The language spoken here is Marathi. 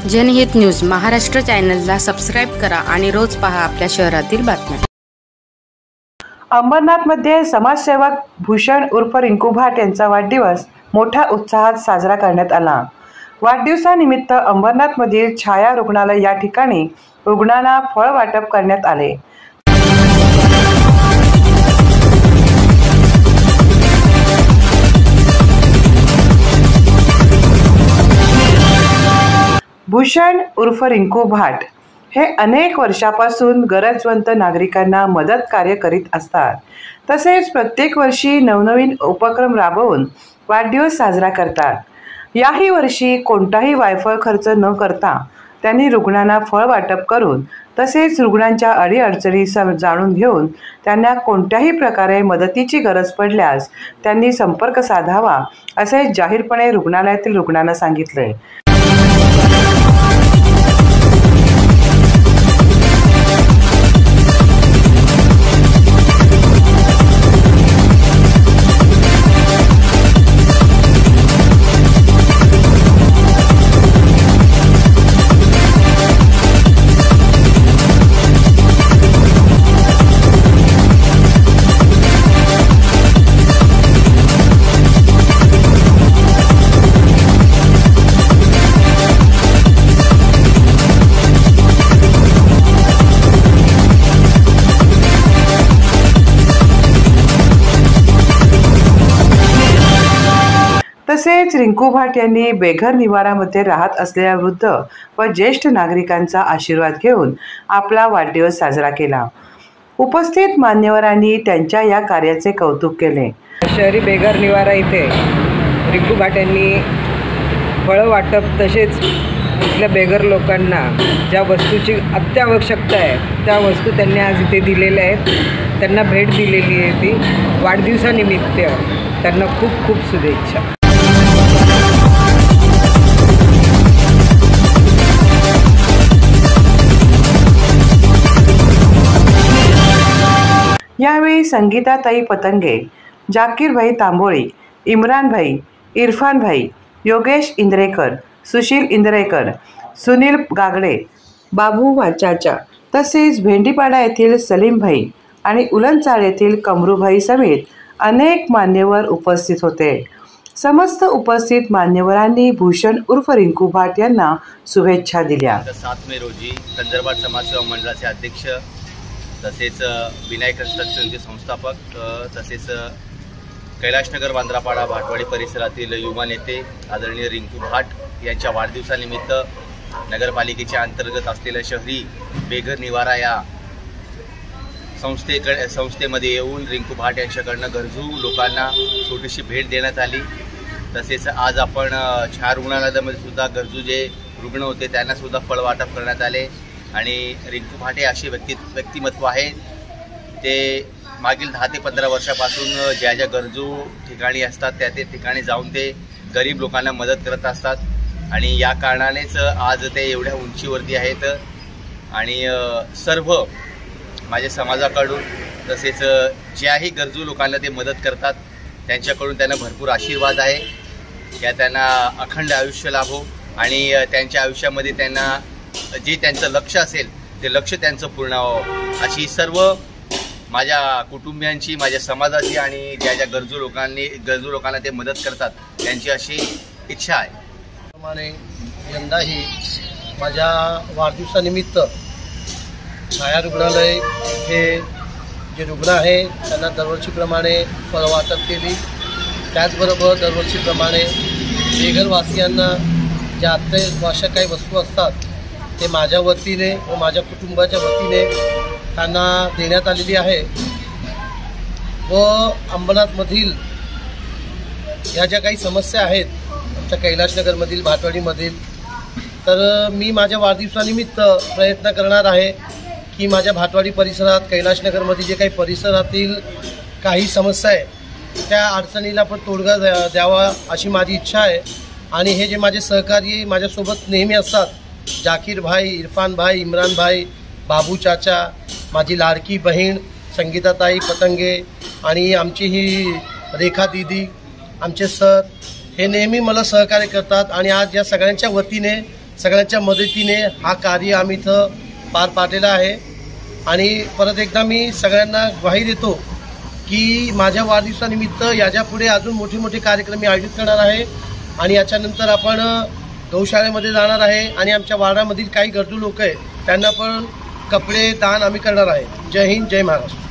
जनहित न्यूज महाराष्ट्र चॅनलला सबस्क्राइब करा आणि रोज पहा आपल्या शहरातील बातम्या। अंबरनाथमध्ये समाजसेवक भूषण उर्फ रिंकू भाट यांचा वाढदिवस मोठ्या उत्साहात साजरा करण्यात आला। वाढदिवसानिमित्त अंबरनाथमधील छाया रुग्णालय या ठिकाणी रुग्णांना फळ वाटप करण्यात आले। भूषण उर्फ रिंकू भाट हे अनेक वर्षापासून गरजवंत नागरिकांना मदत कार्य करीत असतात। तसेच प्रत्येक वर्षी नवनवीन उपक्रम राबवून वाढदिवस साजरा करतात। याही वर्षी कोणताही वायफळ खर्च न करता त्यांनी रुग्णांना फळ वाटप करून तसेच रुग्णांच्या अडीअडचणी जाणून घेऊन त्यांना कोणत्याही प्रकारे मदतीची गरज पडल्यास त्यांनी संपर्क साधावा असे जाहीरपणे रुग्णालयातील रुग्णांना सांगितले। तसेच रिंकू भाट यांनी बेघर निवारामध्ये राहत असलेल्या वृद्ध व ज्येष्ठ नागरिकांचा आशीर्वाद घेऊन आपला वाढदिवस साजरा केला। उपस्थित मान्यवरांनी त्यांच्या या कार्याचे कौतुक केले। शहरी बेघर निवारा इथे रिंकू भाट यांनी फळ वाटप तसेच इथल्या बेघर लोकांना ज्या वस्तूची अत्यावश्यकता आहे त्या वस्तू त्यांनी आज इथे दिलेल्या आहेत। त्यांना भेट दिलेली आहे ती वाढदिवसानिमित्त त्यांना खूप खूप शुभेच्छा। यावेळी संगीताताई पतंगे, जाकीर भाई तांबोळी, इम्रान भाई, इरफान भाई, योगेश इंद्रेकर, सुशील इंद्रेकर, सुनील गागडे, बाबू वाचाचा तसेच भेंडीपाडा येथील सलीम भाई आणि उलनचाळ येथील कमरूभाई समेत अनेक मान्यवर उपस्थित होते। समस्त उपस्थित मान्यवरांनी भूषण उर्फ रिंकू भाट यांना शुभेच्छा दिल्या। 7 मे रोजी कंजरवाड समाजसेवा मंडळाचे अध्यक्ष तसेच विनायक कन्स्ट्रक्शनचे संस्थापक तसेच कैलाशनगर वांद्रापाडा भाटवाडी परिसरातील युवा नेते आदरणीय रिंकू भाट यांच्या वाढदिवसानिमित्त नगरपालिकेच्या अंतर्गत असलेल्या शहरी बेघर निवारा या संस्थेमध्ये येऊन रिंकू भाट यांच्याकडनं गरजू लोकांना छोटीशी भेट देण्यात आली। तसेच आज आपण छाया रुग्णालयामध्ये सुद्धा गरजू जे रुग्ण होते त्यांना सुद्धा फळ वाटप करण्यात आले। आणि रिंकू भाट हे असे व्यक्तिमत्व आहे ते मागील 10 ते 15 वर्षापासून ज्या ज्या गरजू ठिकाणी असतात त्या ते ठिकाणी जाऊन ते गरीब लोकांना मदत करत असतात आणि या कारणानेच आज ते एवढ्या उंचीवरती आहेत। आणि सर्व माझ्या समाजाकडून तसेच ज्याही गरजू लोकांना ते मदत करतात त्यांच्याकडून त्यांना भरपूर आशीर्वाद आहे। या त्यांना अखंड आयुष्य लाभो आणि त्यांच्या आयुष्यामध्ये त्यांना जे त्यांचं लक्ष असेल ते लक्ष त्यांचं पूर्ण व्हावं अशी सर्व माझ्या कुटुंबियांची, माझ्या समाजाची आणि ज्या ज्या गरजू लोकांना ते मदत करतात त्यांची अशी इच्छा आहे। त्याप्रमाणे यंदाही माझ्या वाढदिवसानिमित्त छाया रुग्णालय हे जे रुग्ण आहे त्यांना दरवर्षीप्रमाणे फळ वाटप केली। त्याचबरोबर दरवर्षीप्रमाणे बेघरवासियांना ज्या अत्यावश्यक काही वस्तू असतात ते माझ्या वतीने व माझ्या कुटुंबाच्या वतीने त्यांना देण्यात आलेली आहे। व अंबरनाथमधील ह्या ज्या काही समस्या आहेत आमच्या कैलाशनगरमधील भाटवाडीमधील तर मी माझ्या वाढदिवसानिमित्त प्रयत्न करणार आहे की माझ्या भाटवाडी परिसरात कैलाशनगरमध्ये जे काही परिसरातील काही समस्या आहे त्या अडचणीला पण तोडगा द्यावा अशी माझी इच्छा आहे। आणि हे जे माझे सहकारी माझ्यासोबत नेहमी असतात जाकीर भाई, इरफान भाई, इम्रान भाई, बाबू चाचा, माझी लाडकी बहीण संगीताताई पतंगे आणि आमची ही रेखा दीदी, आमचे सर हे नेहमी मला सहकार्य करतात। आणि आज या सगळ्यांच्या वतीने सगळ्यांच्या मदतीने हा कार्य आम्ही इथं पार पाडलेला आहे। आणि परत एकदा मी सगळ्यांना ग्वाही देतो की माझ्या वाढदिवसानिमित्त याच्यापुढे अजून मोठे मोठे कार्यक्रम मी आयोजित करणार आहे आणि याच्यानंतर आपण गौशाळेमध्ये जाणार आहे आणि आमच्या वार्डामधील काही गरजू लोक आहेत त्यांना पण कपडे दान आम्ही करणार आहे। जय हिंद, जय महाराष्ट्र।